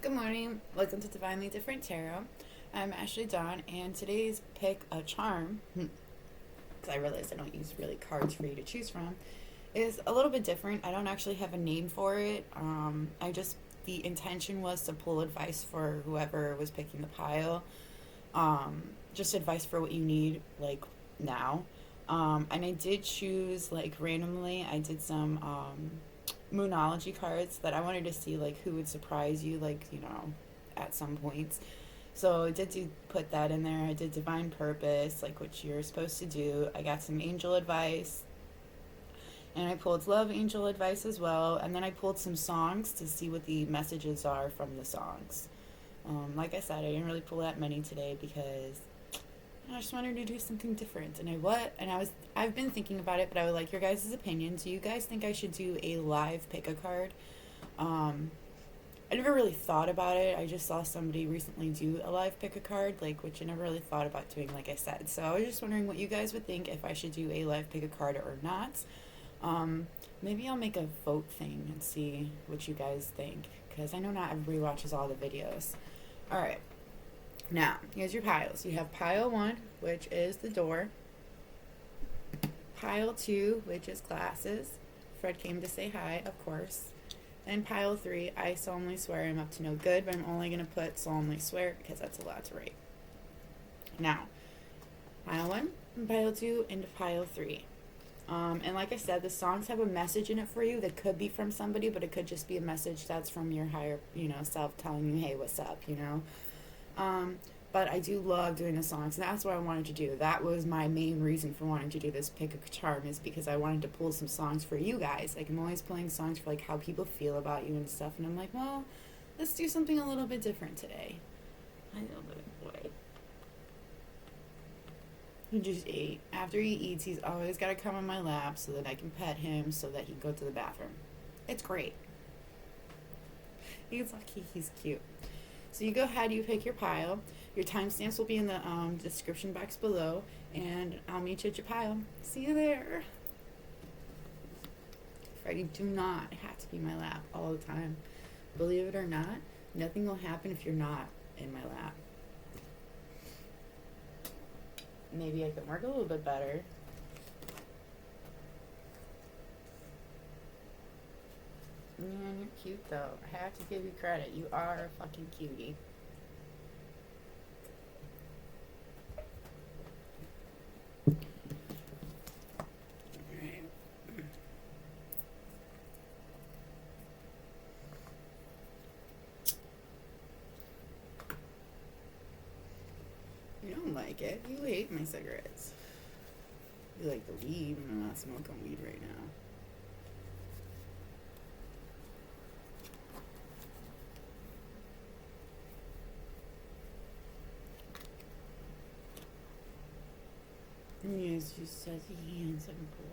Good morning. Welcome to Divinely Different Tarot. I'm Ashley Dawn, and today's pick a charm, because I realized I don't use really cards for you to choose from, is a little bit different. I don't actually have a name for it. The intention was to pull advice for whoever was picking the pile. Just advice for what you need, like, now. And I did choose, like, randomly, I did some, Moonology cards that I wanted to see, like, who would surprise you, like, at some points. So I did put that in there. I did Divine Purpose, like what you're supposed to do. I got some angel advice, and I pulled Love Angel advice as well. And then I pulled some songs to see what the messages are from the songs. Like I said, I didn't really pull that many today because I just wanted to do something different. I've been thinking about it, but I would like your guys' opinion. Do you guys think I should do a live pick a card? I never really thought about it. I just saw somebody recently do a live pick a card, which I never really thought about doing, like I said. So I was just wondering what you guys would think if I should do a live pick a card or not. Maybe I'll make a vote thing and see what you guys think, because I know not everybody watches all the videos. Alright. Now, here's your piles. You have pile 1, which is the door. Pile 2, which is glasses. Fred came to say hi, of course. Then pile 3, I solemnly swear I'm up to no good, but I'm only going to put solemnly swear because that's a lot to write. Now, pile 1 and pile 2 into pile 3. And like I said, the songs have a message in it for you that could be from somebody, but it could just be a message that's from your higher, self telling you, hey, what's up, But I do love doing the songs, and that's what I wanted to do. That was my main reason for wanting to do this pick a charm, is because I wanted to pull some songs for you guys. Like, I'm always pulling songs for, how people feel about you and stuff, and I'm like, well, let's do something a little bit different today. I know, little boy. He just ate. After he eats, he's always got to come on my lap so that I can pet him so that he can go to the bathroom. It's great. He's lucky. He's cute. So you go ahead, you pick your pile. Your timestamps will be in the description box below, and I'll meet you at your pile. See you there. Freddie, do not have to be in my lap all the time. Believe it or not, nothing will happen if you're not in my lap. Maybe I can work a little bit better. Man, you're cute though. I have to give you credit. You are a fucking cutie. Alright. You don't like it. You hate my cigarettes. You like the weed, and I'm not smoking weed right now. Yes, you're such a handsome boy.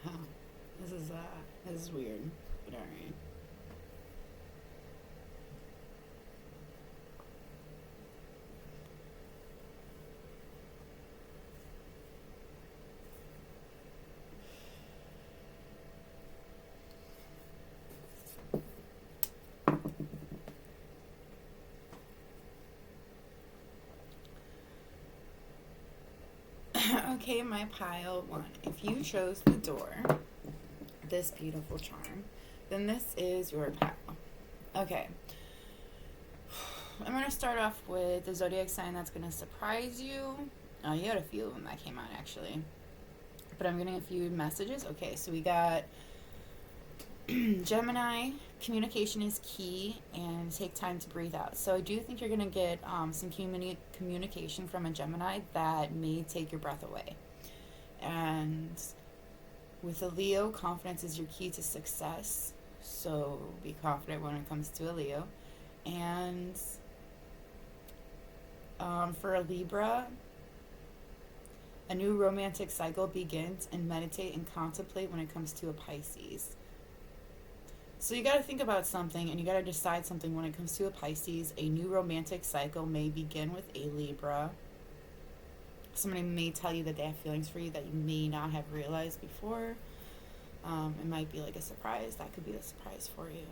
Huh. This is weird, but alright. Okay, my pile one. If you chose the door, this beautiful charm, then this is your pile. Okay. I'm going to start off with the zodiac sign that's going to surprise you. Oh, you had a few of them that came out, actually. But I'm getting a few messages. Okay, so we got Gemini. Communication is key, and take time to breathe out. So I do think you're going to get some communication from a Gemini that may take your breath away. And with a Leo, confidence is your key to success. So be confident when it comes to a Leo. And for a Libra, a new romantic cycle begins, and meditate and contemplate when it comes to a Pisces. So you got to think about something, and you got to decide something when it comes to a Pisces. A new romantic cycle may begin with a Libra. Somebody may tell you that they have feelings for you that you may not have realized before. It might be like a surprise. That could be the surprise for you.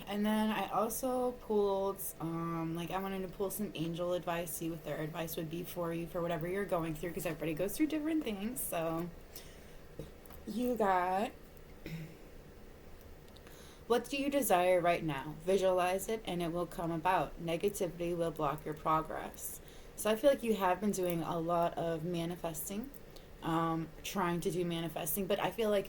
And then I also pulled, I wanted to pull some angel advice, see what their advice would be for you for whatever you're going through, because everybody goes through different things. So you got, what do you desire right now? Visualize it and it will come about. Negativity will block your progress. So I feel like you have been doing a lot of manifesting, trying to do manifesting, but I feel like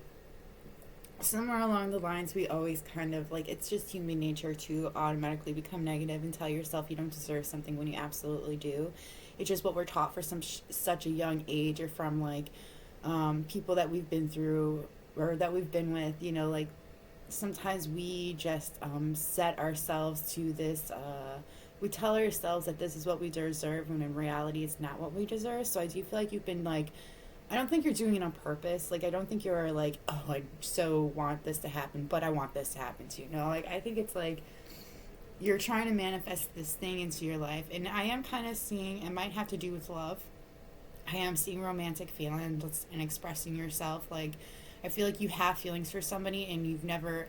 somewhere along the lines we always kind of it's just human nature to automatically become negative and tell yourself you don't deserve something when you absolutely do. It's just what we're taught for such a young age, or from people that we've been through or that we've been with, sometimes we just set ourselves to this, we tell ourselves that this is what we deserve when in reality it's not what we deserve. So I do feel like you've been I don't think you're doing it on purpose. I don't think you're oh, I so want this to happen, but I want this to happen too. No, I think it's you're trying to manifest this thing into your life. And I am kind of seeing, it might have to do with love. I am seeing romantic feelings and expressing yourself. I feel like you have feelings for somebody and you've never,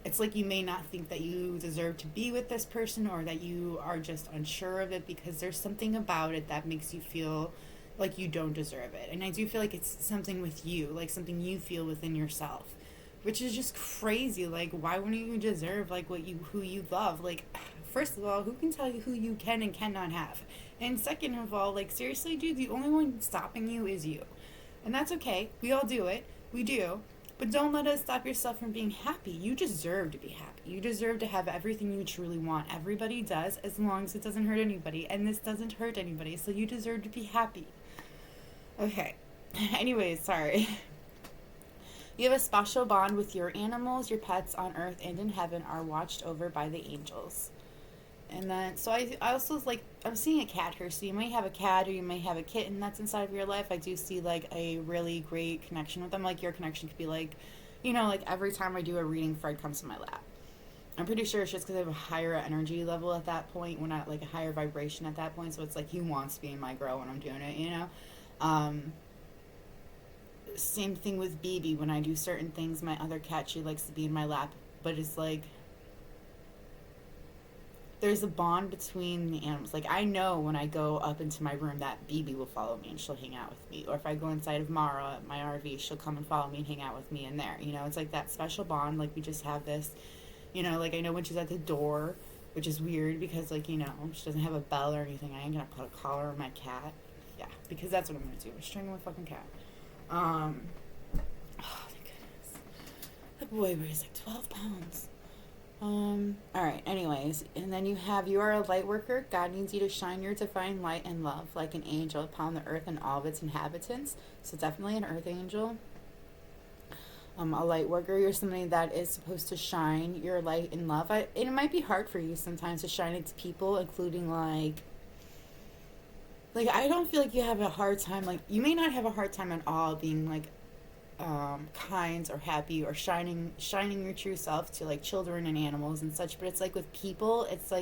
it's you may not think that you deserve to be with this person, or that you are just unsure of it because there's something about it that makes you feel like you don't deserve it. And I do feel like it's something with you, something you feel within yourself, which is just crazy. Why wouldn't you deserve who you love? First of all, who can tell you who you can and cannot have? And second of all, seriously, dude, the only one stopping you is you. And that's okay. We all do it. We do. But don't let it stop yourself from being happy. You deserve to be happy. You deserve to have everything you truly want. Everybody does, as long as it doesn't hurt anybody. And this doesn't hurt anybody, so you deserve to be happy. Okay. Anyways, sorry. You have a special bond with your animals. Your pets on earth and in heaven are watched over by the angels. And then, so I also, I'm seeing a cat here. So you might have a cat, or you may have a kitten that's inside of your life. I do see, a really great connection with them. Your connection could be, every time I do a reading, Fred comes to my lap. I'm pretty sure it's just because I have a higher energy level at that point. We're not, a higher vibration at that point. So it's he wants to be my girl when I'm doing it, Same thing with BB. When I do certain things, my other cat, she likes to be in my lap. But it's there's a bond between the animals. I know when I go up into my room that BB will follow me and she'll hang out with me. Or if I go inside of Mara, my RV, she'll come and follow me and hang out with me in there. It's that special bond. We just have this, I know when she's at the door, which is weird because, she doesn't have a bell or anything. I ain't gonna put a collar on my cat. Yeah, because that's what I'm gonna do. I'm strangle my fucking cat. Oh, thank goodness. That boy weighs 12 pounds. Alright, anyways, and then you are a light worker. God needs you to shine your divine light and love like an angel upon the earth and all of its inhabitants. So definitely an earth angel. A light worker, you're somebody that is supposed to shine your light and love. It might be hard for you sometimes to shine it to people, including I don't feel like you have a hard time, you may not have a hard time at all being kind or happy or shining your true self to children and animals and such, but it's with people, it's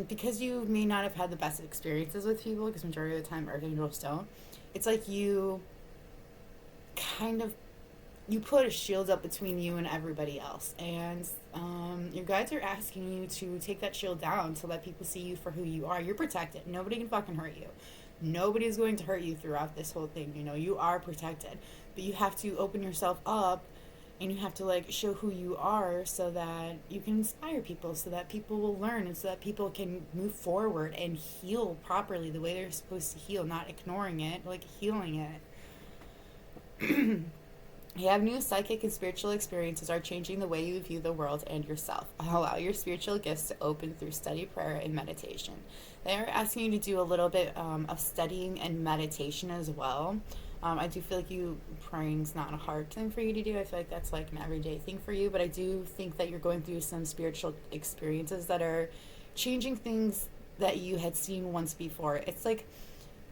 because you may not have had the best experiences with people, because majority of the time earth angels don't, it's you kind of you put a shield up between you and everybody else. And your guides are asking you to take that shield down to let people see you for who you are. You're protected. Nobody can fucking hurt you. Nobody's going to hurt you throughout this whole thing. You know, you are protected. But you have to open yourself up, and you have to like show who you are so that you can inspire people, so that people will learn, and so that people can move forward and heal properly the way they're supposed to heal, not ignoring it, like healing it. You have new psychic and spiritual experiences are changing the way you view the world and yourself. Allow your spiritual gifts to open through study, prayer, and meditation. They are asking you to do a little bit of studying and meditation as well. I do feel like praying's not a hard thing for you to do. I feel like that's like an everyday thing for you. But I do think that you're going through some spiritual experiences that are changing things that you had seen once before. It's like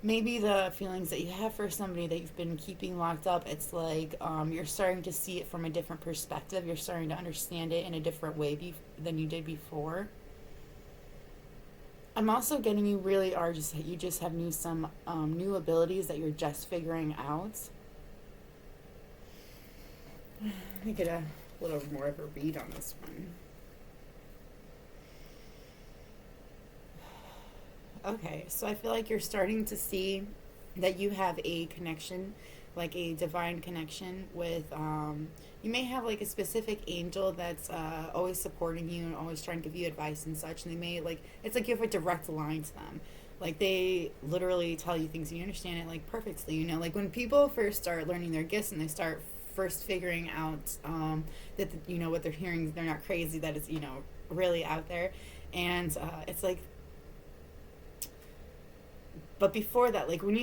maybe the feelings that you have for somebody that you've been keeping locked up, it's like you're starting to see it from a different perspective. You're starting to understand it in a different way than you did before. I'm also getting you really are just, you just have some new abilities that you're just figuring out. Let me get a little more of a read on this one. Okay, so I feel like you're starting to see that you have a connection, like a divine connection with, you may have like a specific angel that's always supporting you and always trying to give you advice and such, and they may like, it's like you have a direct line to them. Like they literally tell you things and you understand it like perfectly, you know, like when people first start learning their gifts and they start first figuring out that, you know, what they're hearing, they're not crazy, that it's, you know, really out there. And it's like, but before that, like when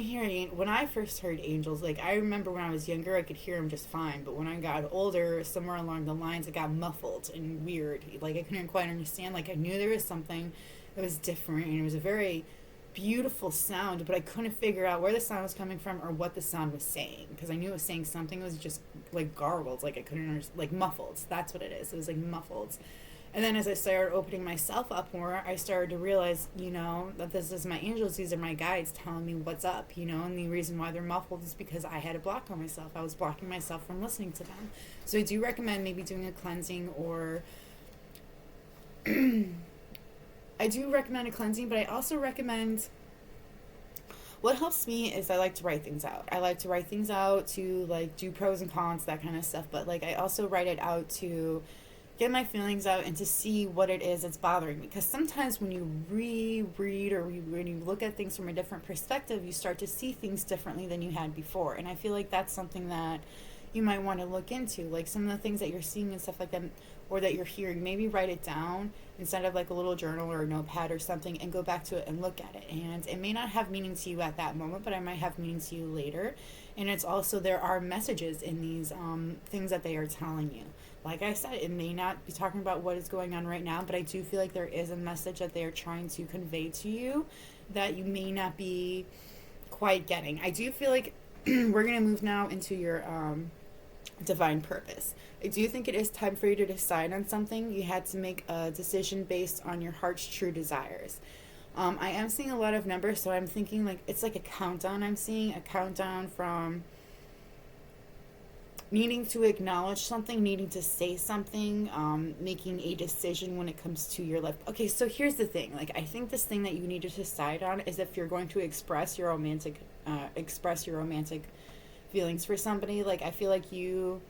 I first heard angels, like I remember when I was younger, I could hear them just fine. But when I got older, somewhere along the lines, it got muffled and weird. Like I couldn't quite understand. Like I knew there was something that was different, and it was a very beautiful sound, but I couldn't figure out where the sound was coming from or what the sound was saying. Because I knew it was saying something. It was just like garbled. Like I couldn't understand. Like muffled. That's what it is. It was like muffled. And then as I started opening myself up more, I started to realize, you know, that this is my angels, these are my guides telling me what's up, you know, and the reason why they're muffled is because I had a block on myself. I was blocking myself from listening to them. So I do recommend maybe doing a cleansing, or I do recommend a cleansing, but I also recommend, what helps me is I like to write things out. I like to write things out to like do pros and cons, that kind of stuff. But like I also write it out to get my feelings out and to see what it is that's bothering me. Because sometimes when you reread or when you look at things from a different perspective, you start to see things differently than you had before. And I feel like that's something that you might want to look into. Like some of the things that you're seeing and stuff like that, or that you're hearing, maybe write it down instead of like a little journal or a notepad or something, and go back to it and look at it. And it may not have meaning to you at that moment, but it might have meaning to you later. And it's also, there are messages in these things that they are telling you. Like I said, it may not be talking about what is going on right now, but I do feel like there is a message that they are trying to convey to you that you may not be quite getting. I do feel like we're going to move now into your divine purpose. I do think it is time for you to decide on something. You had to make a decision based on your heart's true desires. I am seeing a lot of numbers, so I'm thinking like it's like a countdown. I'm seeing a countdown from needing to acknowledge something, needing to say something, making a decision when it comes to your life. Okay, so here's the thing. Like, I think this thing that you need to decide on is if you're going to express your romantic feelings for somebody. Like, I feel like you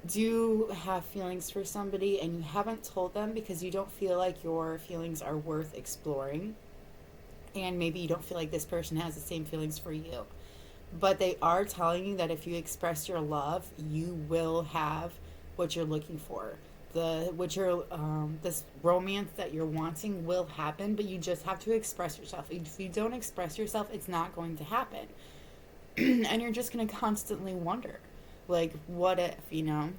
do have feelings for somebody and you haven't told them because you don't feel like your feelings are worth exploring. And maybe you don't feel like this person has the same feelings for you. But they are telling you that if you express your love, you will have what you're looking for. This romance that you're wanting will happen, but you just have to express yourself. If you don't express yourself, it's not going to happen. And you're just going to constantly wonder, like, what if, you know?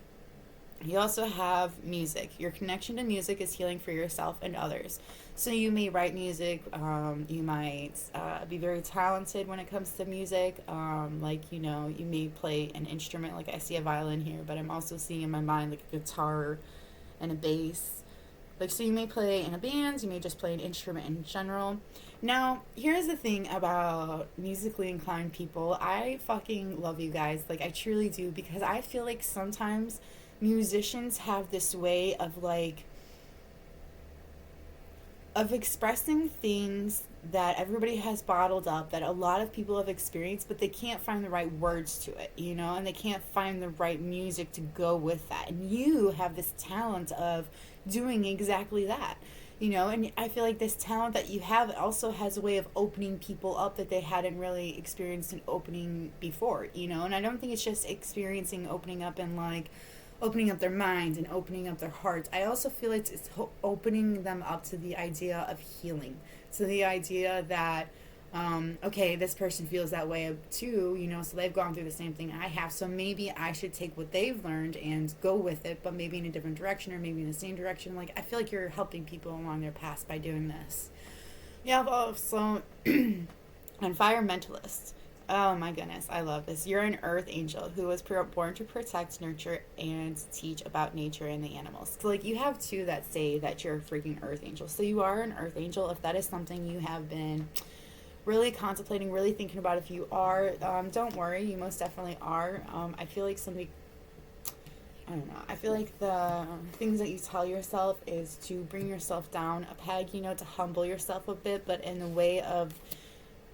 You also have music. Your connection to music is healing for yourself and others. So you may write music. You might be very talented when it comes to music. Like, you know, you may play an instrument. Like I see a violin here, but I'm also seeing in my mind like a guitar and a bass. Like, so you may play in a band, you may just play an instrument in general. Now, here's the thing about musically inclined people. I fucking love you guys. Like, I truly do, because I feel like sometimes musicians have this way of, like, of expressing things that everybody has bottled up, that a lot of people have experienced, but they can't find the right words to it, you know, and they can't find the right music to go with that. And you have this talent of doing exactly that, you know, and I feel like this talent that you have also has a way of opening people up that they hadn't really experienced an opening before, you know. And I don't think it's just experiencing opening up and, like, opening up their minds and opening up their hearts. I also feel it's opening them up to the idea of healing, to the idea that, okay, this person feels that way too, you know, so they've gone through the same thing I have, so maybe I should take what they've learned and go with it, but maybe in a different direction, or maybe in the same direction. Like, I feel like you're helping people along their path by doing this. Yeah, also, environmentalists. Oh my goodness, I love this. You're an earth angel who was born to protect, nurture, and teach about nature and the animals. So, like, you have two that say that you're a freaking earth angel. So you are an earth angel. If that is something you have been really contemplating, really thinking about, if you are, don't worry, you most definitely are. I feel like I don't know. I feel like the things that you tell yourself is to bring yourself down a peg, you know, to humble yourself a bit, but in the way of,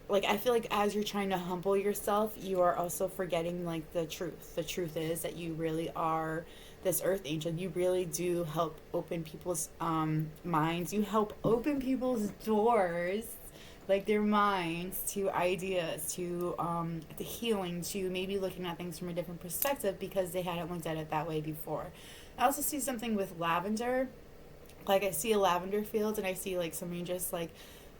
like, I feel like as you're trying to humble yourself, you are also forgetting, like, the truth. The truth is that you really are this earth angel. You really do help open people's minds. You help open people's doors, like their minds, to ideas, to healing, to maybe looking at things from a different perspective because they hadn't looked at it that way before. I also see something with lavender. Like, I see a lavender field, and I see, like, somebody just, like,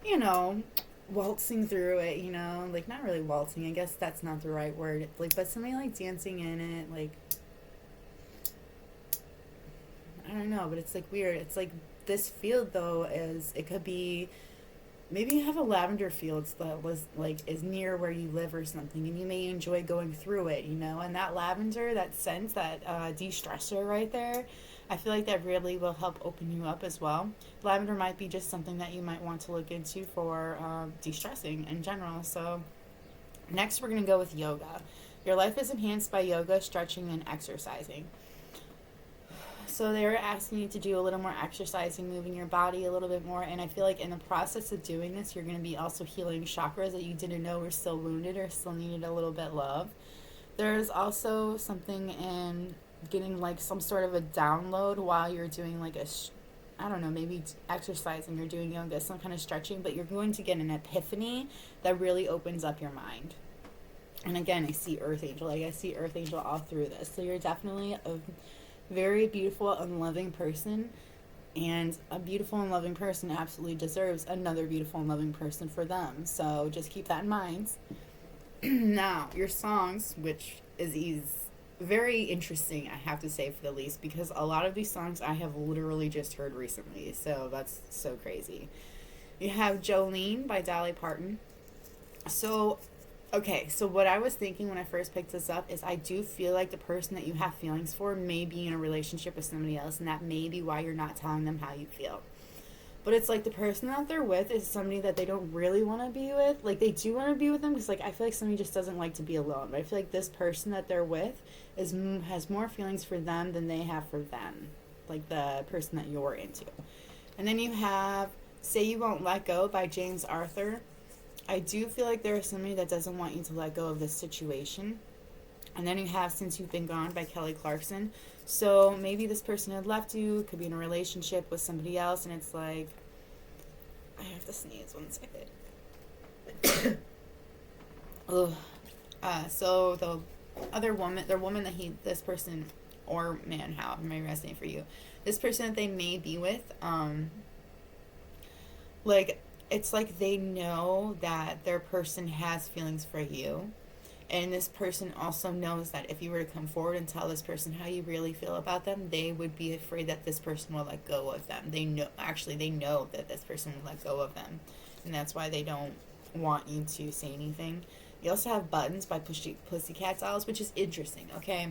you know, waltzing through it, you know, like, not really waltzing, I guess that's not the right word, like, but somebody, like, dancing in it, like, I don't know, but it's, like, weird. It's like this field, though, it could be, maybe you have a lavender field that was, like, is near where you live or something, and you may enjoy going through it, you know, and that lavender, that scent, that de-stressor right there, I feel like that really will help open you up as well. Lavender might be just something that you might want to look into for de-stressing in general. So next we're going to go with yoga. Your life is enhanced by yoga, stretching, and exercising. So they're asking you to do a little more exercising, moving your body a little bit more, and I feel like in the process of doing this, you're going to be also healing chakras that you didn't know were still wounded or still needed a little bit love. There's also something in getting, like, some sort of a download while you're doing, like, I don't know, maybe exercising or doing yoga, some kind of stretching, but you're going to get an epiphany that really opens up your mind. And again, I see earth angel, like, I see earth angel all through this. So you're definitely a very beautiful and loving person, and a beautiful and loving person absolutely deserves another beautiful and loving person for them. So just keep that in mind. Now, your songs, which is very interesting, I have to say, for the least, because a lot of these songs I have literally just heard recently, so that's so crazy. You have Jolene by Dolly Parton. So, okay, so what I was thinking when I first picked this up is I do feel like the person that you have feelings for may be in a relationship with somebody else, and that may be why you're not telling them how you feel. But it's like the person that they're with is somebody that they don't really want to be with. Like, they do want to be with them because, like, I feel like somebody just doesn't like to be alone. But I feel like this person that they're with has more feelings for them than they have for them. Like, the person that you're into. And then you have Say You Won't Let Go by James Arthur. I do feel like there is somebody that doesn't want you to let go of this situation. And then you have Since You've Been Gone by Kelly Clarkson. So maybe this person had left you, could be in a relationship with somebody else, and it's like, I have to sneeze 1 second. So the other woman, that this person, or man, however may resonate for you, this person that they may be with, like, it's like they know that their person has feelings for you. And this person also knows that if you were to come forward and tell this person how you really feel about them, they would be afraid that this person will let go of them. They know that this person will let go of them. And that's why they don't want you to say anything. You also have Buttons by Pussycat Dolls, which is interesting, okay?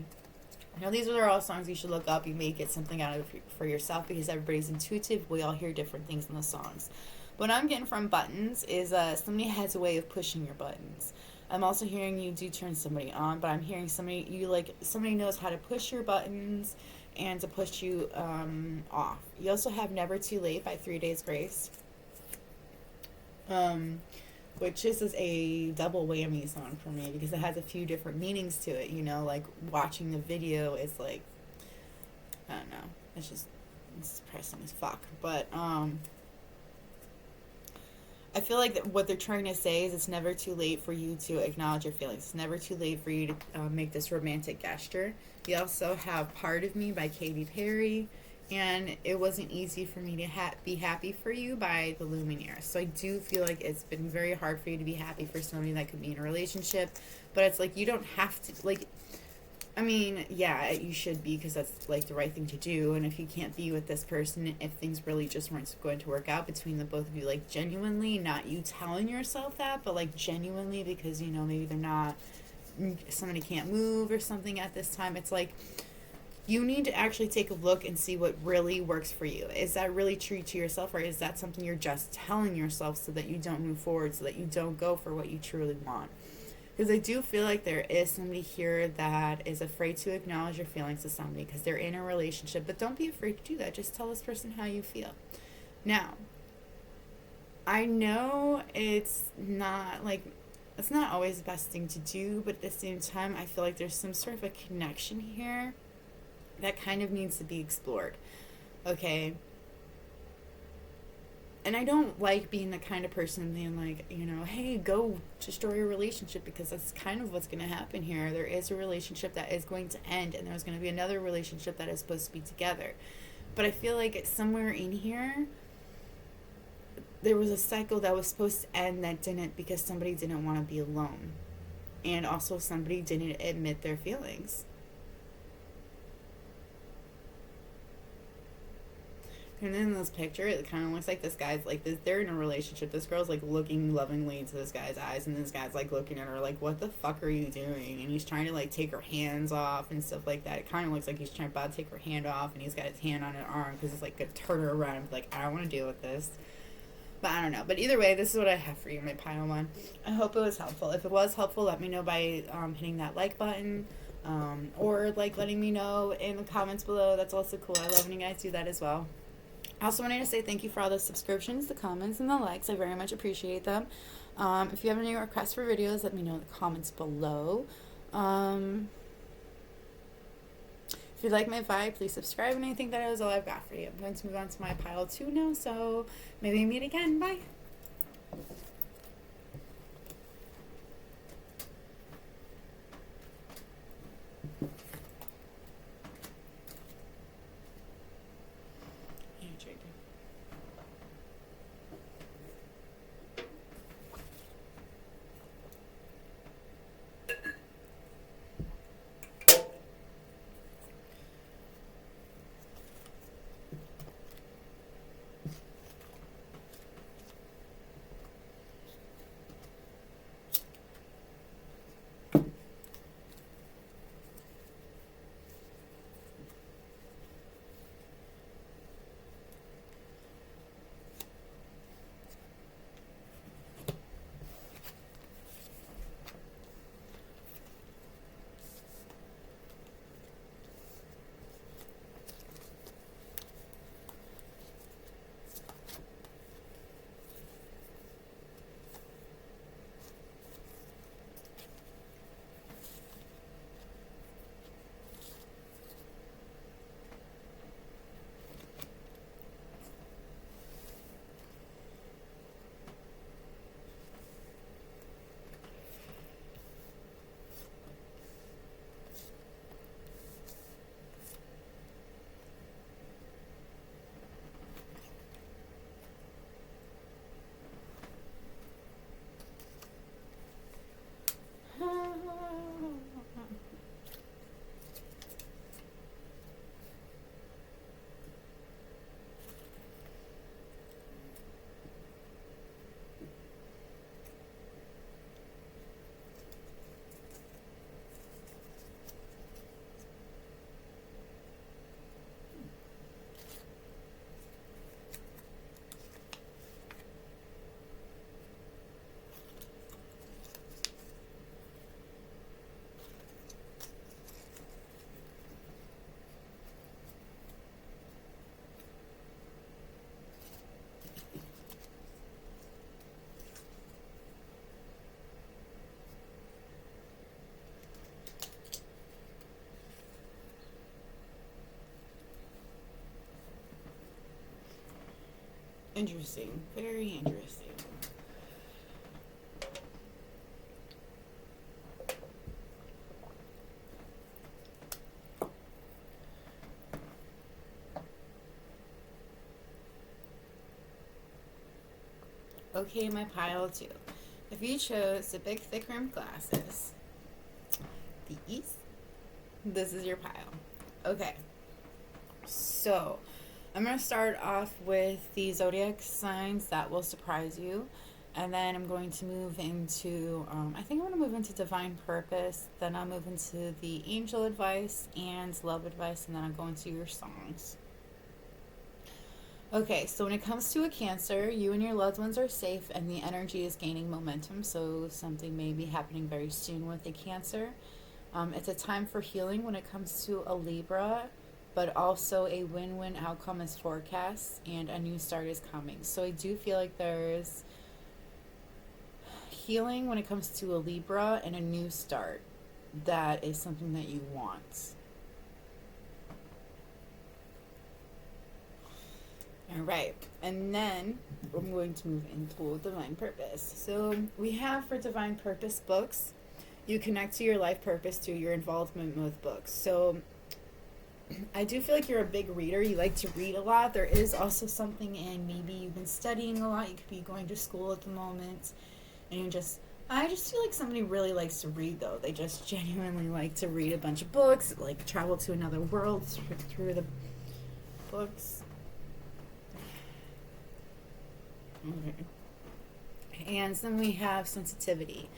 Now, these are all songs you should look up. You may get something out of it for yourself because everybody's intuitive. We all hear different things in the songs. What I'm getting from buttons is somebody has a way of pushing your buttons. I'm also hearing you do turn somebody on, but I'm hearing somebody knows how to push your buttons and to push you off. You also have Never Too Late by 3 Days Grace, which this is a double whammy song for me because it has a few different meanings to it. You know, like watching the video is like, I don't know, it's depressing as fuck. But I feel like that what they're trying to say is it's never too late for you to acknowledge your feelings. It's never too late for you to make this romantic gesture. You also have Part of Me by Katy Perry, and It Wasn't Easy for Me to Be Happy for You by the Lumineers. So I do feel like it's been very hard for you to be happy for somebody that could be in a relationship, but it's like you don't have to, like, I mean, yeah, you should be because that's like the right thing to do. And if you can't be with this person, if things really just weren't going to work out between the both of you, like genuinely, not you telling yourself that, but like genuinely because, you know, maybe they're not, somebody can't move or something at this time. It's like you need to actually take a look and see what really works for you. Is that really true to yourself, or is that something you're just telling yourself so that you don't move forward, so that you don't go for what you truly want? Because I do feel like there is somebody here that is afraid to acknowledge your feelings to somebody because they're in a relationship. But don't be afraid to do that. Just tell this person how you feel. Now, I know it's not always the best thing to do, but at the same time, I feel like there's some sort of a connection here that kind of needs to be explored. Okay? And I don't like being the kind of person being like, you know, hey, go destroy your relationship, because that's kind of what's going to happen here. There is a relationship that is going to end, and there's going to be another relationship that is supposed to be together. But I feel like it's somewhere in here, there was a cycle that was supposed to end that didn't, because somebody didn't want to be alone. And also somebody didn't admit their feelings. And in this picture, it kind of looks like this guy's like this. They're in a relationship. This girl's like looking lovingly into this guy's eyes, and this guy's like looking at her like, "What the fuck are you doing?" And he's trying to like take her hands off and stuff like that. It kind of looks like he's trying to take her hand off, and he's got his hand on her arm because it's like gonna turn her around and be like, "I don't want to deal with this." But I don't know. But either way, this is what I have for you, my pile one. I hope it was helpful. If it was helpful, let me know by hitting that like button. Or like letting me know in the comments below. That's also cool. I love when you guys do that as well. I also wanted to say thank you for all the subscriptions, the comments, and the likes. I very much appreciate them. If you have any requests for videos, let me know in the comments below. If you like my vibe, please subscribe, and I think that is all I've got for you. I'm going to move on to my pile 2 now, so maybe meet again. Bye. Interesting. Very interesting. Okay, my pile two. If you chose the big thick rimmed glasses, these, this is your pile. Okay, so I'm going to start off with the zodiac signs that will surprise you. And then I'm going to move into, I think I'm going to move into divine purpose. Then I'll move into the angel advice and love advice. And then I'll go into your songs. Okay, so when it comes to a Cancer, you and your loved ones are safe and the energy is gaining momentum. So something may be happening very soon with a Cancer. It's a time for healing when it comes to a Libra, but also a win-win outcome is forecast and a new start is coming. So I do feel like there's healing when it comes to a Libra and a new start. That is something that you want. All right, and then I'm going to move into divine purpose. So we have for divine purpose books. You connect to your life purpose through your involvement with books. So I do feel like you're a big reader. You like to read a lot. There is also something in maybe you've been studying a lot. You could be going to school at the moment. And I just feel like somebody really likes to read, though. They just genuinely like to read a bunch of books, like travel to another world through the books. Okay. And then we have sensitivity.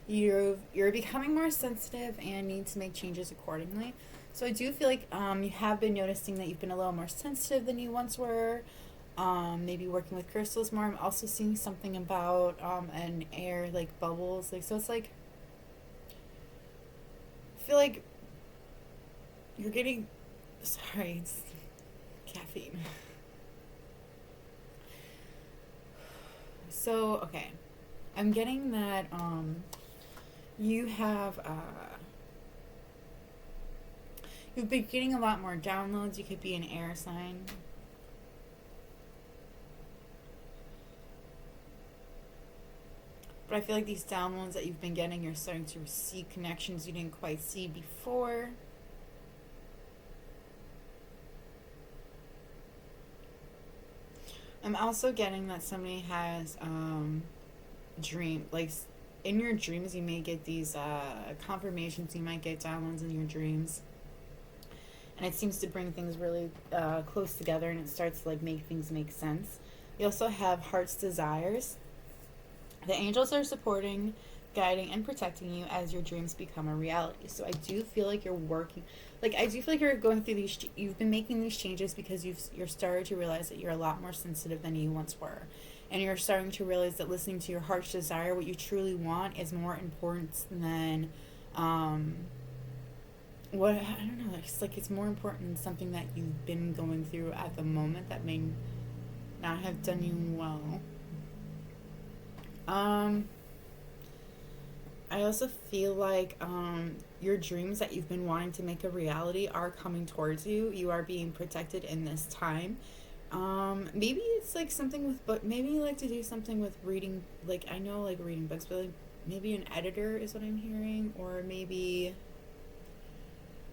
You're becoming more sensitive and need to make changes accordingly. So I do feel like you have been noticing that you've been a little more sensitive than you once were. Maybe working with crystals more. I'm also seeing something about an air, like bubbles. Like, so it's like, I feel like you're getting, sorry, it's caffeine. So, okay. I'm getting that you have you've been getting a lot more downloads. You could be an air sign. But I feel like these downloads that you've been getting, you're starting to see connections you didn't quite see before. I'm also getting that somebody has dream, like in your dreams you may get these confirmations. You might get downloads in your dreams, and it seems to bring things really close together, and it starts to like make things make sense. You also have heart's desires. The angels are supporting, guiding, and protecting you as your dreams become a reality. So I do feel like you're working, like I do feel like you're going through these, you've been making these changes because you're starting to realize that you're a lot more sensitive than you once were. And you're starting to realize that listening to your heart's desire, what you truly want, is more important than what, I don't know, it's like it's more important than something that you've been going through at the moment that may not have done you well. I also feel like your dreams that you've been wanting to make a reality are coming towards you. You are being protected in this time. Maybe it's like something with book. Maybe you like to do something with reading. Like I know, like reading books, but like maybe an editor is what I'm hearing, or maybe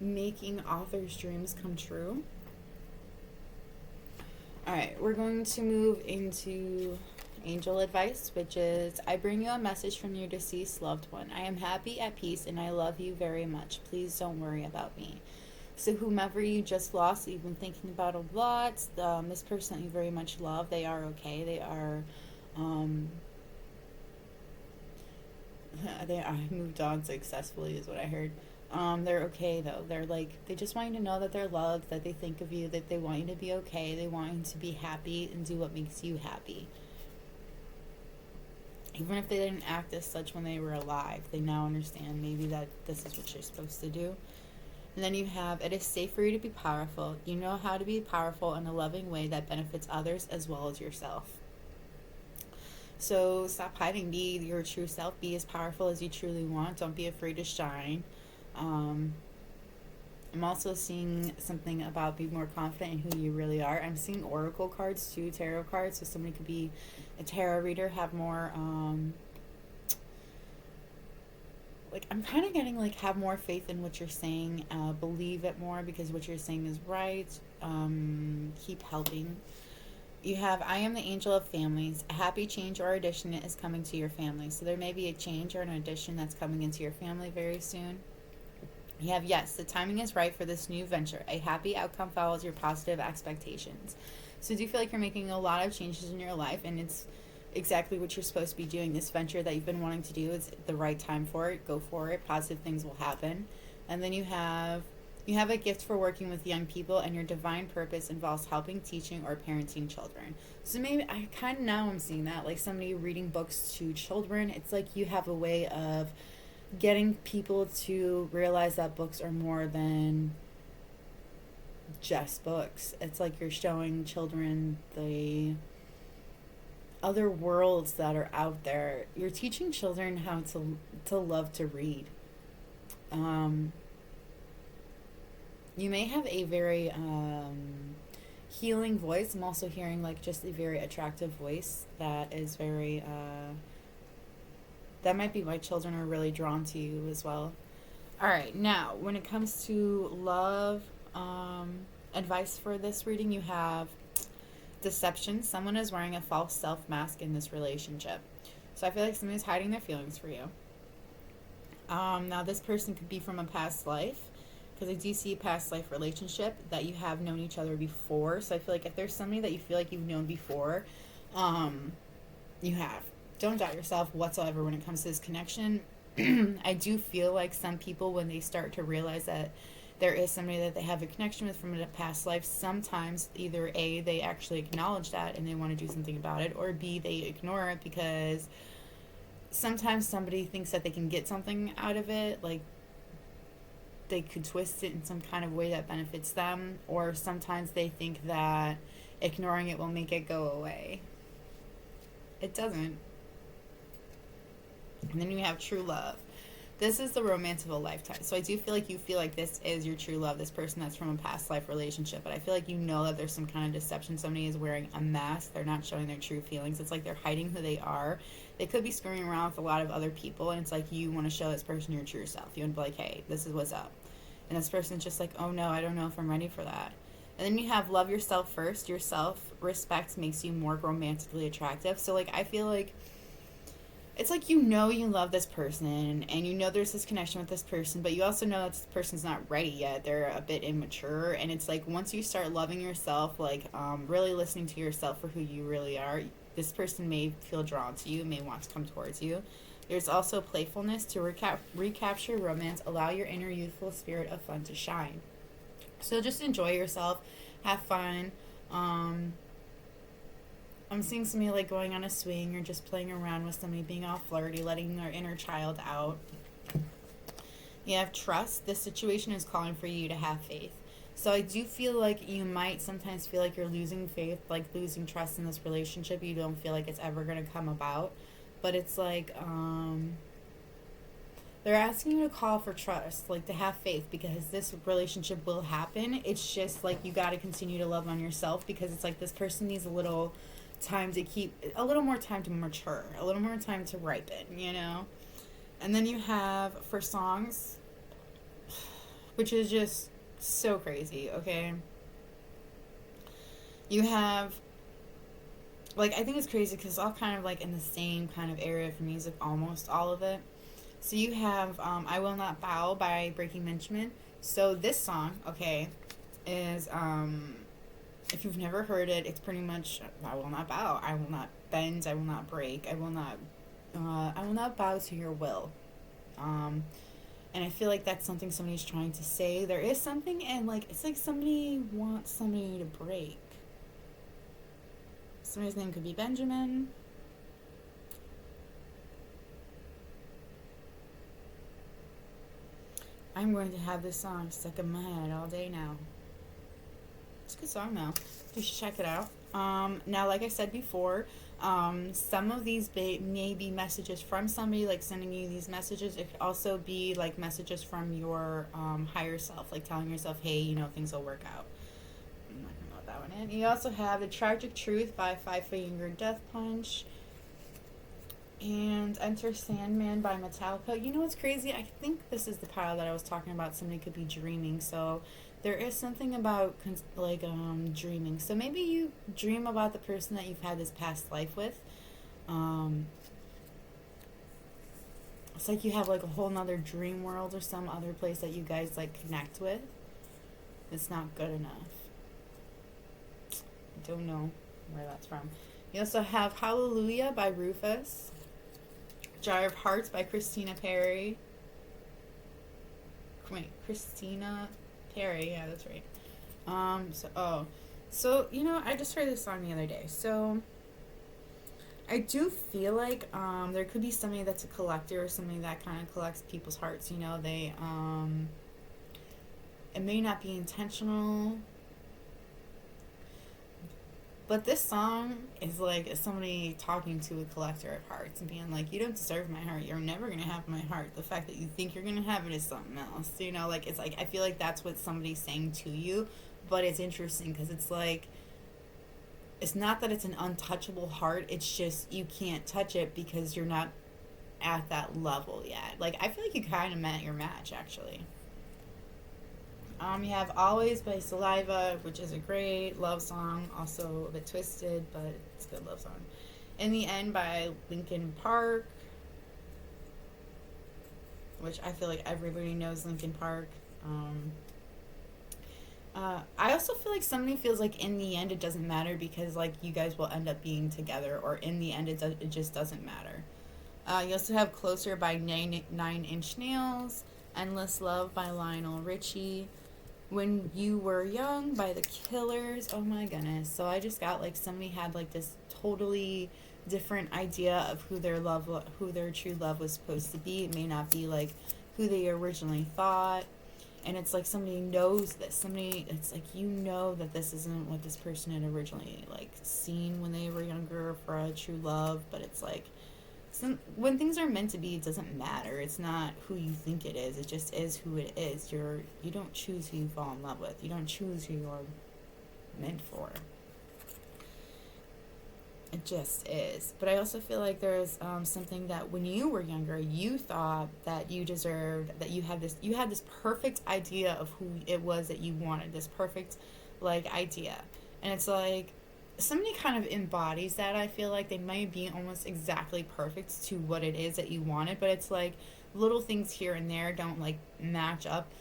making authors' dreams come true. All right, we're going to move into angel advice, which is, I bring you a message from your deceased loved one. I am happy, at peace, and I love you very much. Please don't worry about me. So whomever you just lost, you've been thinking about a lot, this person that you very much love, they are okay. They are moved on successfully is what I heard. They're okay though. They're like, they just want you to know that they're loved, that they think of you, that they want you to be okay. They want you to be happy and do what makes you happy. Even if they didn't act as such when they were alive, they now understand maybe that this is what you're supposed to do. And then you have, it is safe for you to be powerful. You know how to be powerful in a loving way that benefits others as well as yourself. So stop hiding. Be your true self. Be as powerful as you truly want. Don't be afraid to shine. I'm also seeing something about be more confident in who you really are. I'm seeing oracle cards too, tarot cards. So somebody could be a tarot reader, have more, like, I'm kind of getting, like, have more faith in what you're saying, believe it more because what you're saying is right. Keep helping. You have, I am the angel of families. A happy change or addition is coming to your family. So there may be a change or an addition that's coming into your family very soon. You have, yes, the timing is right for this new venture. A happy outcome follows your positive expectations. So do you feel like you're making a lot of changes in your life and it's exactly what you're supposed to be doing? This venture that you've been wanting to do is the right time for it. Go for it. Positive things will happen. And then you have a gift for working with young people, and your divine purpose involves helping, teaching, or parenting children. So maybe I kind of now I'm seeing that, like somebody reading books to children. It's like you have a way of getting people to realize that books are more than just books. It's like you're showing children the other worlds that are out there. You're teaching children how to love to read. You may have a very healing voice. I'm also hearing like just a very attractive voice that is very that might be why children are really drawn to you as well. All right, now when it comes to love advice for this reading, you have deception. Someone is wearing a false self mask in this relationship. So I feel like someone is hiding their feelings for you. Now this person could be from a past life, because I do see a past life relationship that you have known each other before. So I feel like if there's somebody that you feel like you've known before, you have. Don't doubt yourself whatsoever when it comes to this connection. I do feel like some people, when they start to realize that there is somebody that they have a connection with from a past life, sometimes either A, they actually acknowledge that and they want to do something about it, or B, they ignore it because sometimes somebody thinks that they can get something out of it, like they could twist it in some kind of way that benefits them, or sometimes they think that ignoring it will make it go away. It doesn't. And then you have true love. This is the romance of a lifetime. So I do feel like you feel like this is your true love, this person that's from a past life relationship. But I feel like you know that there's some kind of deception. Somebody is wearing a mask. They're not showing their true feelings. It's like they're hiding who they are. They could be screwing around with a lot of other people. And it's like you want to show this person your true self. You want to be like, hey, this is what's up. And this person's just like, oh no, I don't know if I'm ready for that. And then you have love yourself first. Your self-respect makes you more romantically attractive. So like I feel like it's like you know you love this person and you know there's this connection with this person, but you also know that this person's not ready yet. They're a bit immature, and it's like once you start loving yourself, like really listening to yourself for who you really are, this person may feel drawn to you, may want to come towards you. There's also playfulness to recapture romance, allow your inner youthful spirit of fun to shine. So just enjoy yourself, have fun. I'm seeing somebody like going on a swing or just playing around with somebody, being all flirty, letting their inner child out. You have trust. This situation is calling for you to have faith. So I do feel like you might sometimes feel like you're losing faith, like losing trust in this relationship. You don't feel like it's ever going to come about. But it's like they're asking you to call for trust, like to have faith, because this relationship will happen. It's just like you got to continue to love on yourself, because it's like this person needs a little time to keep, a little more time to mature, a little more time to ripen, you know? And then you have for songs, which is just so crazy, okay? You have, like, I think it's crazy because it's all kind of like in the same kind of area for music, almost all of it. So you have I Will Not Bow by Breaking Benjamin. So this song, okay, is if you've never heard it, it's pretty much I will not bow, I will not bend, I will not break, I will not bow to your will. And I feel like that's something somebody's trying to say. There is something, and like it's like somebody wants somebody to break. Somebody's name could be Benjamin. I'm going to have this song stuck in my head all day now. It's a good song though. You should check it out. Now, like I said before, Some of these may be messages from somebody, like sending you these messages. It could also be like messages from your higher self, like telling yourself, hey, you know, things will work out. I'm not gonna let that one in. You also have The Tragic Truth by Five Finger Death Punch. And Enter Sandman by Metallica. You know what's crazy? I think this is the pile that I was talking about. Somebody could be dreaming. So there is something about dreaming. So maybe you dream about the person that you've had this past life with. It's like you have like a whole nother dream world or some other place that you guys like connect with. It's not good enough. I don't know where that's from. You also have Hallelujah by Rufus. Jar of Hearts by Christina Perry. Wait, Christina Perry, yeah, that's right. So you know, I just heard this song the other day. So I do feel like there could be somebody that's a collector or somebody that kind of collects people's hearts. You know, they it may not be intentional. But this song is like somebody talking to a collector of hearts and being like, you don't deserve my heart. You're never going to have my heart. The fact that you think you're going to have it is something else. You know, like, it's like, I feel like that's what somebody's saying to you. But it's interesting because it's like, it's not that it's an untouchable heart. It's just you can't touch it because you're not at that level yet. Like, I feel like you kind of met your match, actually. You have Always by Saliva, which is a great love song, also a bit twisted, but it's a good love song. In the End by Linkin Park, which I feel like everybody knows Linkin Park. I also feel like somebody feels like in the end it doesn't matter because like you guys will end up being together, or in the end it just doesn't matter. You also have Closer by Nine Inch Nails, Endless Love by Lionel Richie, When You Were Young by The Killers. Oh my goodness. So I just got like somebody had like this totally different idea of who their true love was supposed to be. It may not be like who they originally thought. And it's like somebody knows this. It's like, you know that this isn't what this person had originally like seen when they were younger for a true love, but it's like when things are meant to be, it doesn't matter. It's not who you think it is. It just is who it is. You don't choose who you fall in love with. You don't choose who you're meant for. It just is. But I also feel like there's something that when you were younger, you thought that you deserved, that you had this perfect idea of who it was that you wanted, this perfect like idea. And it's like somebody kind of embodies that. I feel like they might be almost exactly perfect to what it is that you wanted, but it's like little things here and there don't like match up.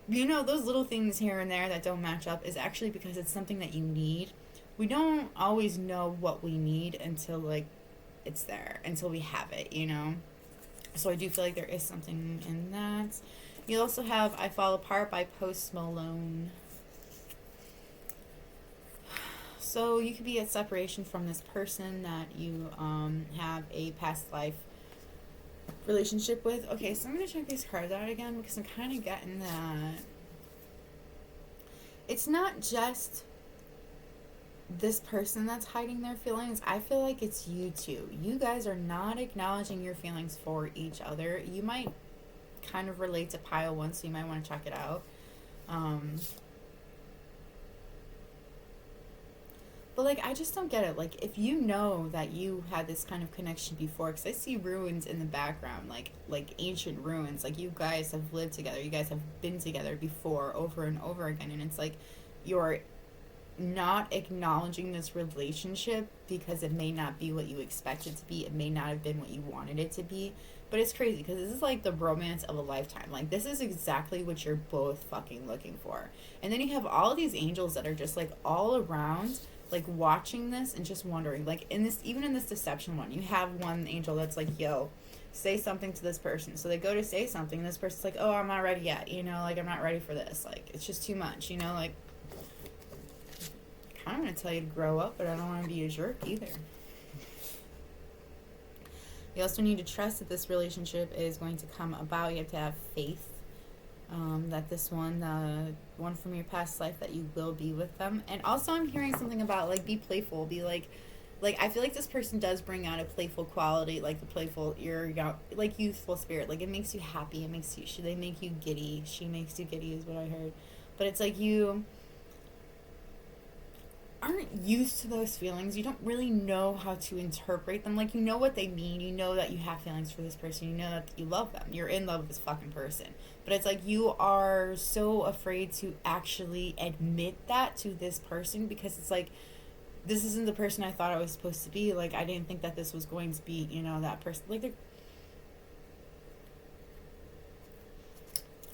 You know, those little things here and there that don't match up is actually because it's something that you need. We don't always know what we need until like it's there, until we have it, you know. So I do feel like there is something in that. You also have I Fall Apart by Post Malone. So you could be at separation from this person that you have a past life relationship with. Okay, so I'm going to check these cards out again because I'm kind of getting that. It's not just this person that's hiding their feelings. I feel like it's you two. You guys are not acknowledging your feelings for each other. You might kind of relate to pile one, so you might want to check it out. But, like, I just don't get it. Like, if you know that you had this kind of connection before, because I see ruins in the background, like ancient ruins. Like, you guys have lived together. You guys have been together before over and over again. And it's like you're not acknowledging this relationship because it may not be what you expect it to be. It may not have been what you wanted it to be. But it's crazy because this is like the romance of a lifetime. Like, this is exactly what you're both fucking looking for. And then you have all of these angels that are just like all around, like watching this and just wondering, like even in this deception one, you have one angel that's like, yo, say something to this person. So they go to say something and this person's like, oh, I'm not ready yet, you know, like I'm not ready for this, like it's just too much, you know, like I kind of want to tell you to grow up, but I don't want to be a jerk either. You also need to trust that this relationship is going to come about. You have to have faith that this one, the one from your past life, that you will be with them. And also I'm hearing something about like be playful, be like like, I feel like this person does bring out a playful quality, like the playful, like youthful spirit. Like, it makes you happy. It makes you, they make you giddy. She makes you giddy, is what I heard. But it's like you aren't used to those feelings. You don't really know how to interpret them. Like, you know what they mean. You know that you have feelings for this person. You know that you love them. You're in love with this fucking person. But it's like you are so afraid to actually admit that to this person, because it's like, this isn't the person I thought I was supposed to be. Like, I didn't think that this was going to be, that person. Like,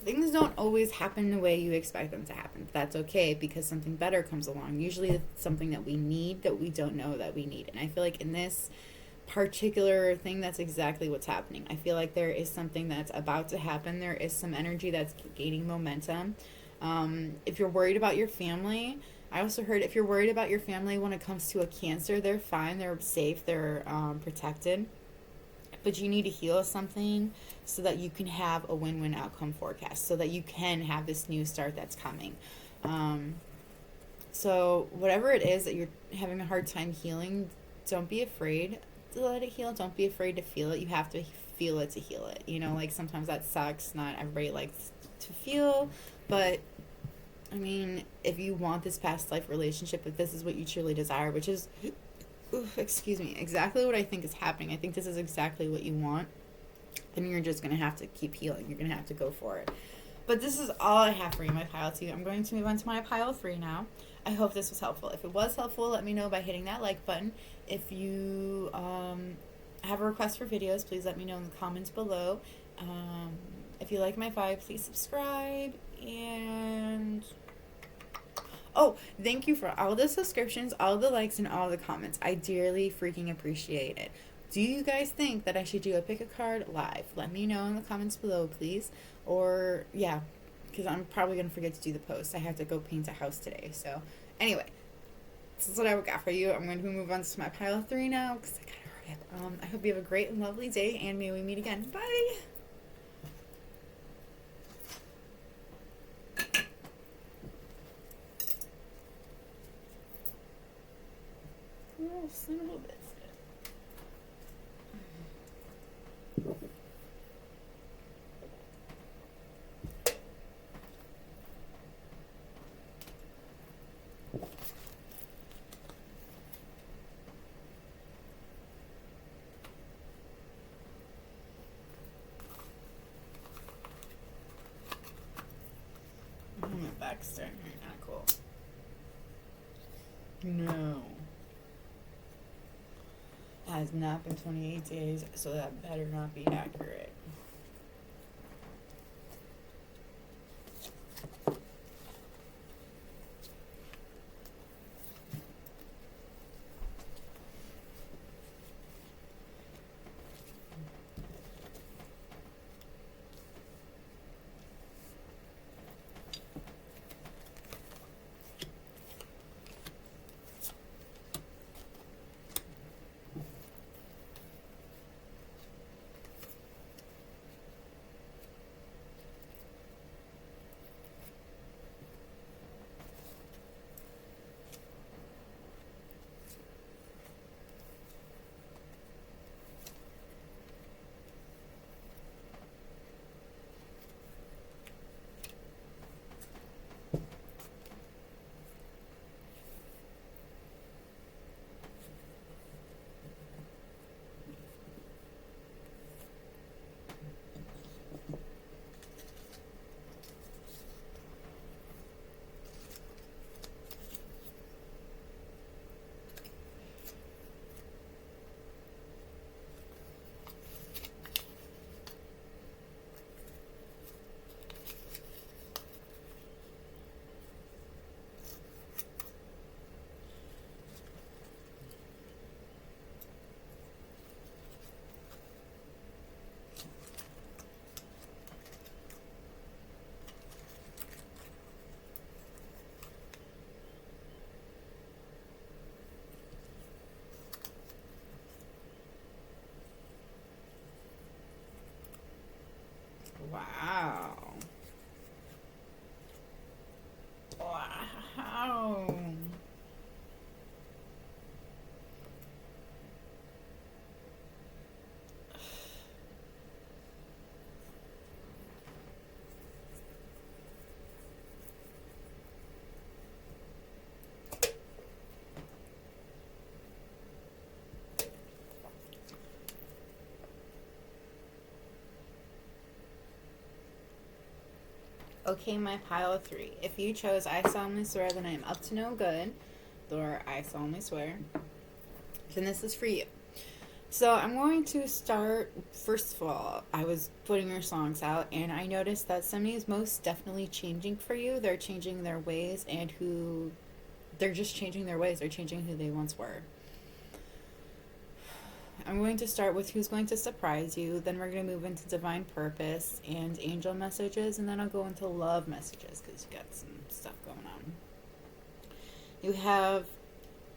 things don't always happen the way you expect them to happen. That's okay, because something better comes along. Usually it's something that we need that we don't know that we need. And I feel like in this particular thing, that's exactly what's happening. I feel like there is something that's about to happen. There is some energy that's gaining momentum. If you're worried about your family, I also heard if you're worried about your family when it comes to a Cancer, they're fine, they're safe, they're protected. But you need to heal something so that you can have a win-win outcome forecast, so that you can have this new start that's coming. So whatever it is that you're having a hard time healing, don't be afraid to let it heal. Don't be afraid to feel it. You have to feel it to heal it. Like, sometimes that sucks. Not everybody likes to feel, but I mean, if you want this past life relationship, if this is what you truly desire, which is, excuse me, exactly what I think is happening, I think this is exactly what you want, then you're just going to have to keep healing. You're going to have to go for it. But this is all I have for you, my pile 2. I'm going to move on to my pile 3 now. I hope this was helpful. If it was helpful, let me know by hitting that like button. If you have a request for videos, please let me know in the comments below. If you like my vibe, please subscribe. And oh, thank you for all the subscriptions, all the likes, and all the comments. I dearly freaking appreciate it. Do you guys think that I should do a pick a card live? Let me know in the comments below, please. Or, yeah, because I'm probably going to forget to do the post. I have to go paint a house today. So, anyway, this is what I got for you. I'm going to move on to my pile 3 now, because I got to hurry up. I hope you have a great and lovely day, and may we meet again. Bye! Oh, son of a bitch. My back's starting to hurt. Not cool. No. It has not been 28 days, so that better not be accurate. Wow. Wow. Okay, my pile of three. If you chose I solemnly swear that I am up to no good, or I solemnly swear, then this is for you. So I'm going to start. First of all, I was putting your songs out, and I noticed that somebody is most definitely changing for you. They're changing their ways, and who they're just changing their ways. They're changing who they once were. I'm going to start with who's going to surprise you. Then we're going to move into divine purpose and angel messages, and then I'll go into love messages because you got some stuff going on. You have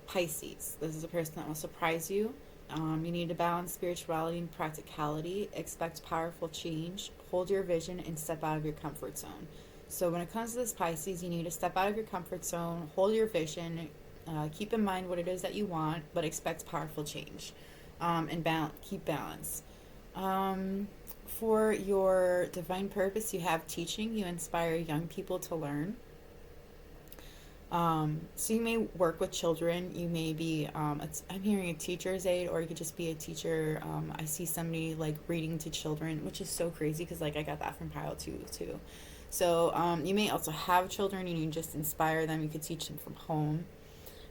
Pisces. This is a person that will surprise you. You need to balance spirituality and practicality. Expect powerful change. Hold your vision and step out of your comfort zone. So when it comes to this Pisces, you need to step out of your comfort zone, hold your vision, keep in mind what it is that you want, but expect powerful change, and keep balance. For your divine purpose, you have teaching. You inspire young people to learn. So you may work with children. You may be, I'm hearing a teacher's aide, or you could just be a teacher. I see somebody like reading to children, which is so crazy because like I got that from Pile 2 too. So you may also have children and you just inspire them. You could teach them from home.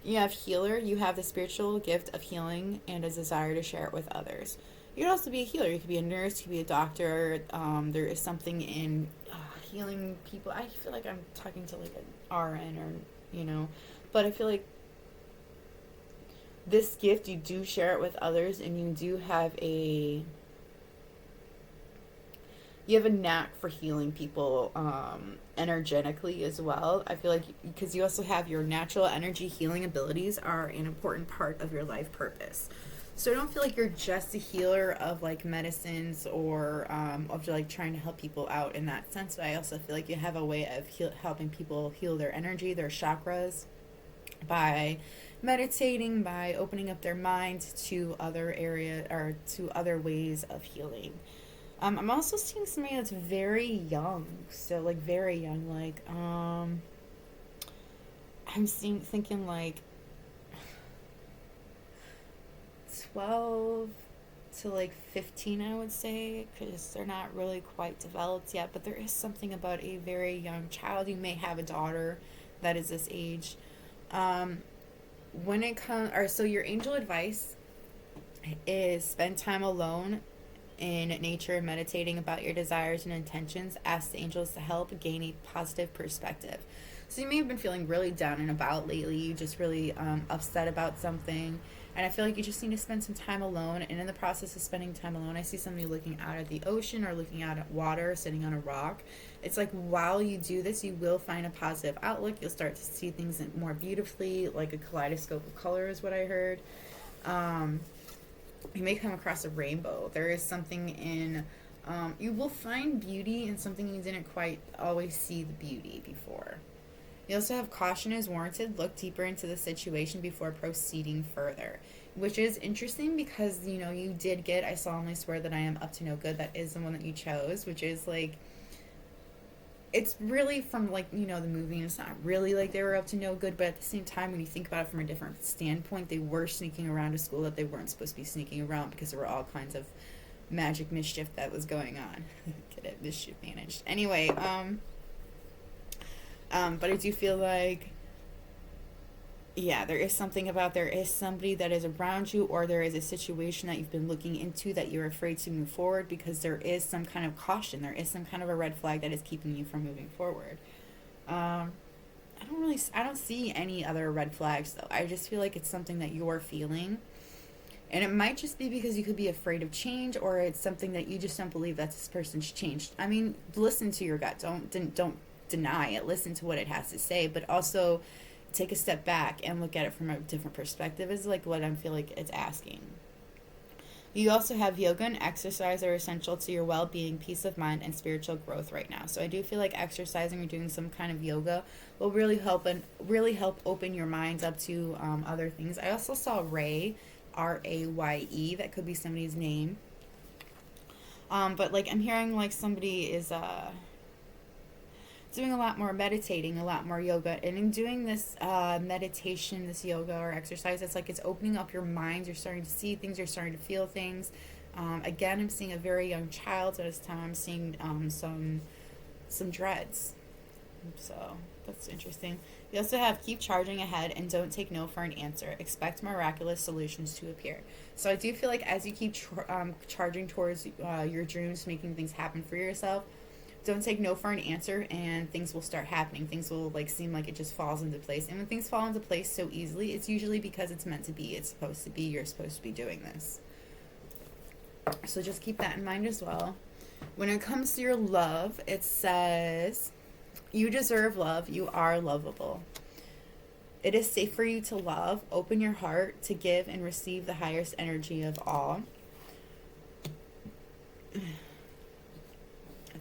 You have healer. You have the spiritual gift of healing and a desire to share it with others. You could also be a healer. You could be a nurse. You could be a doctor. There is something in healing people. I feel like I'm talking to like an RN or but I feel like this gift, you do share it with others, and you do have a knack for healing people energetically as well. I feel like because you also have your natural energy healing abilities are an important part of your life purpose. So I don't feel like you're just a healer of like medicines or of like trying to help people out in that sense. But I also feel like you have a way of helping people heal their energy, their chakras, by meditating, by opening up their mind to other to other ways of healing. I'm also seeing somebody that's very young, so like very young, like thinking like 12 to like 15, I would say, because they're not really quite developed yet, but there is something about a very young child. You may have a daughter that is this age. When it comes, or so your angel advice is spend time alone in nature, meditating about your desires and intentions. Ask the angels to help gain a positive perspective. So you may have been feeling really down and about lately. You just really upset about something. And I feel like you just need to spend some time alone. And in the process of spending time alone, I see somebody looking out at the ocean or looking out at water, sitting on a rock. It's like while you do this, you will find a positive outlook. You'll start to see things more beautifully, like a kaleidoscope of color is what I heard. You may come across a rainbow. There is something in, you will find beauty in something you didn't quite always see the beauty before. You also have caution is warranted. Look deeper into the situation before proceeding further, which is interesting because, you did get, I solemnly swear that I am up to no good. That is the one that you chose, which is like, it's really from like, the movie, and it's not really like they were up to no good, but at the same time, when you think about it from a different standpoint, they were sneaking around a school that they weren't supposed to be sneaking around because there were all kinds of magic mischief that was going on. Get it? Mischief managed. Anyway, but I do feel like, there is something about there is somebody that is around you, or there is a situation that you've been looking into that you're afraid to move forward because there is some kind of caution. There is some kind of a red flag that is keeping you from moving forward. I don't see any other red flags though. I just feel like it's something that you're feeling. And it might just be because you could be afraid of change, or it's something that you just don't believe that this person's changed. I mean, listen to your gut. Don't deny it. Listen to what it has to say, but also take a step back and look at it from a different perspective is like what I feel like it's asking. You also have yoga and exercise are essential to your well-being, peace of mind, and spiritual growth right now. So I do feel like exercising or doing some kind of yoga will really help open your minds up to other things. I also saw Ray, Raye. That could be somebody's name. But like I'm hearing like somebody is doing a lot more meditating, a lot more yoga, and in doing this meditation, this yoga or exercise, it's like it's opening up your mind. You're starting to see things, you're starting to feel things. Again, I'm seeing a very young child, so this time I'm seeing some dreads. So that's interesting. You also have keep charging ahead and don't take no for an answer. Expect miraculous solutions to appear. So I do feel like as you keep charging towards your dreams, making things happen for yourself, don't take no for an answer, and things will start happening. Things will like seem like it just falls into place. And when things fall into place so easily, it's usually because it's meant to be. It's supposed to be. You're supposed to be doing this. So just keep that in mind as well. When it comes to your love, it says you deserve love. You are lovable. It is safe for you to love. Open your heart to give and receive the highest energy of all.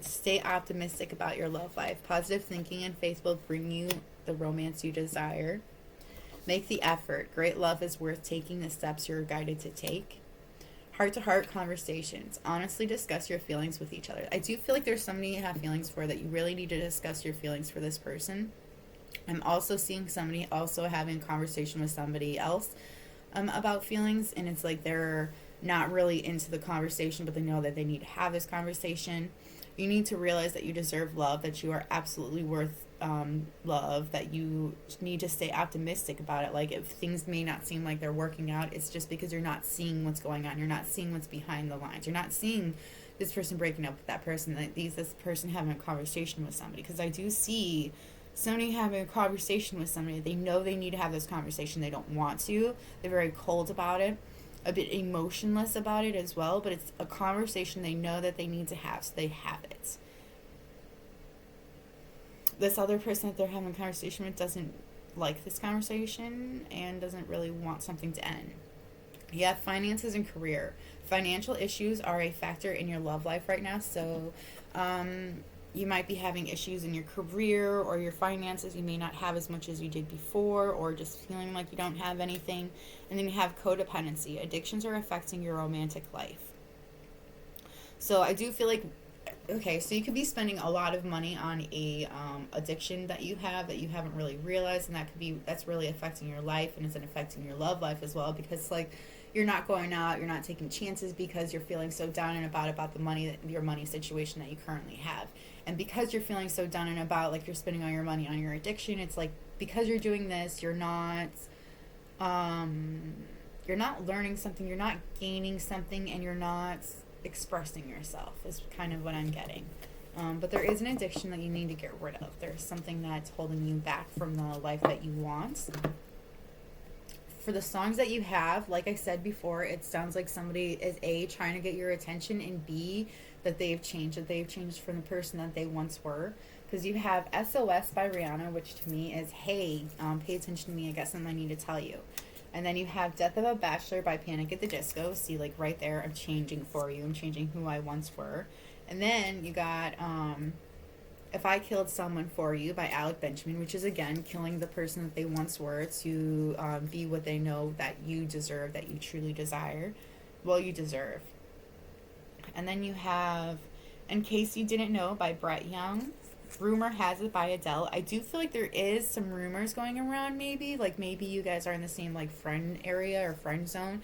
Stay optimistic about your love life. Positive thinking and faith will bring you the romance you desire. Make the effort. Great love is worth taking the steps you're guided to take. Heart-to-heart conversations. Honestly discuss your feelings with each other. I do feel like there's somebody you have feelings for that you really need to discuss your feelings for this person. I'm also seeing somebody also having a conversation with somebody else about feelings, and it's like they're not really into the conversation, but they know that they need to have this conversation. You need to realize that you deserve love, that you are absolutely worth love, that you need to stay optimistic about it. Like, if things may not seem like they're working out, it's just because you're not seeing what's going on. You're not seeing what's behind the lines. You're not seeing this person breaking up with that person, like this person having a conversation with somebody. Because I do see somebody having a conversation with somebody. They know they need to have this conversation. They don't want to. They're very cold about it, a bit emotionless about it as well, but it's a conversation they know that they need to have, so they have it. This other person that they're having a conversation with doesn't like this conversation and doesn't really want something to end. You have finances and career. Financial issues are a factor in your love life right now, so you might be having issues in your career or your finances. You may not have as much as you did before, or just feeling like you don't have anything. And then you have codependency. Addictions are affecting your romantic life. So I do feel like, okay, so you could be spending a lot of money on a addiction that you haven't really realized, and that's really affecting your life, and it's affecting your love life as well, because like you're not going out, you're not taking chances because you're feeling so down and about the money, your money situation that you currently have. And because you're feeling so down and about, like you're spending all your money on your addiction, it's like because you're doing this, you're not learning something, you're not gaining something, and you're not expressing yourself is kind of what I'm getting. But there is an addiction that you need to get rid of. There's something that's holding you back from the life that you want. For the songs that you have, like I said before, it sounds like somebody is A, trying to get your attention, and B, that they've changed from the person that they once were. Because you have SOS by Rihanna, which to me is, hey, pay attention to me, I got something I need to tell you. And then you have Death of a Bachelor by Panic at the Disco. See, like right there, I'm changing for you. I'm changing who I once were. And then you got If I Killed Someone for You by Alec Benjamin, which is, again, killing the person that they once were to be what they know that you deserve, that you truly desire. Well, you deserve. And then you have In Case You Didn't Know by Brett Young. Rumor Has It by Adele. I do feel like there is some rumors going around, maybe. Like, maybe you guys are in the same, like, friend area or friend zone.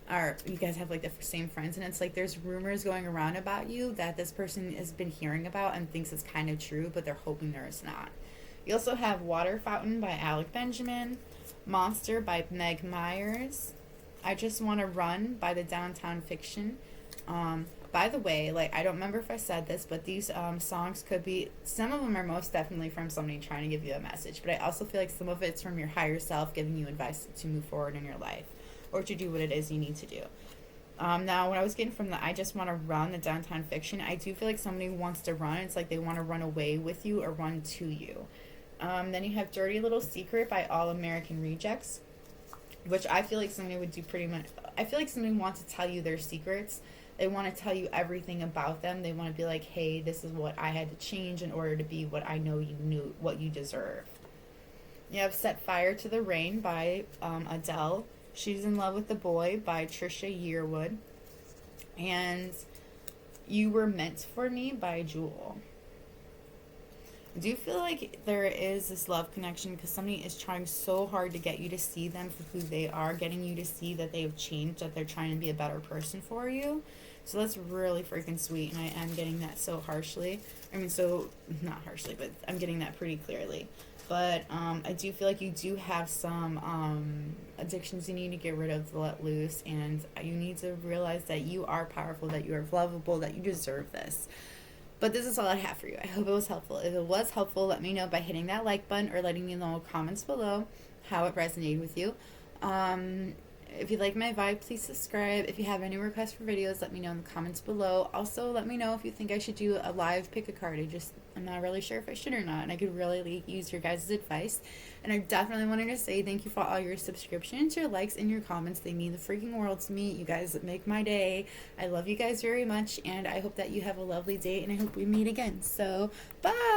Or you guys have, like, the same friends. And it's like there's rumors going around about you that this person has been hearing about and thinks it's kind of true, but they're hoping there is not. You also have Water Fountain by Alec Benjamin. Monster by Meg Myers. I Just Want to Run by the Downtown Fiction. By the way, like, I don't remember if I said this, but these songs could be, some of them are most definitely from somebody trying to give you a message, but I also feel like some of it's from your higher self giving you advice to move forward in your life or to do what it is you need to do. Now, when I was getting from the I Just Want to Run, the Downtown Fiction, I do feel like somebody wants to run. It's like they want to run away with you or run to you. Then you have Dirty Little Secret by All American Rejects, which I feel like somebody would do pretty much. I feel like somebody wants to tell you their secrets. They want to tell you everything about them. They want to be like, hey, this is what I had to change in order to be what I know you knew, what you deserve. You have Set Fire to the Rain by Adele. She's in Love with the Boy by Trisha Yearwood. And You Were Meant for Me by Jewel. I do feel like there is this love connection because somebody is trying so hard to get you to see them for who they are, getting you to see that they have changed, that they're trying to be a better person for you. So that's really freaking sweet, and I am getting that so harshly. I mean, so, not harshly, but I'm getting that pretty clearly. But I do feel like you do have some addictions you need to get rid of, let loose, and you need to realize that you are powerful, that you are lovable, that you deserve this. But this is all I have for you. I hope it was helpful. If it was helpful, let me know by hitting that like button or letting me know in the comments below how it resonated with you. If you like my vibe, please subscribe. If you have any requests for videos, let me know in the comments below. Also, let me know if you think I should do a live pick a card. I'm not really sure if I should or not, and I could really use your guys' advice. And I definitely wanted to say thank you for all your subscriptions, your likes, and your comments. They mean the freaking world to me. You guys make my day. I love you guys very much, and I hope that you have a lovely day, and I hope we meet again. So, bye!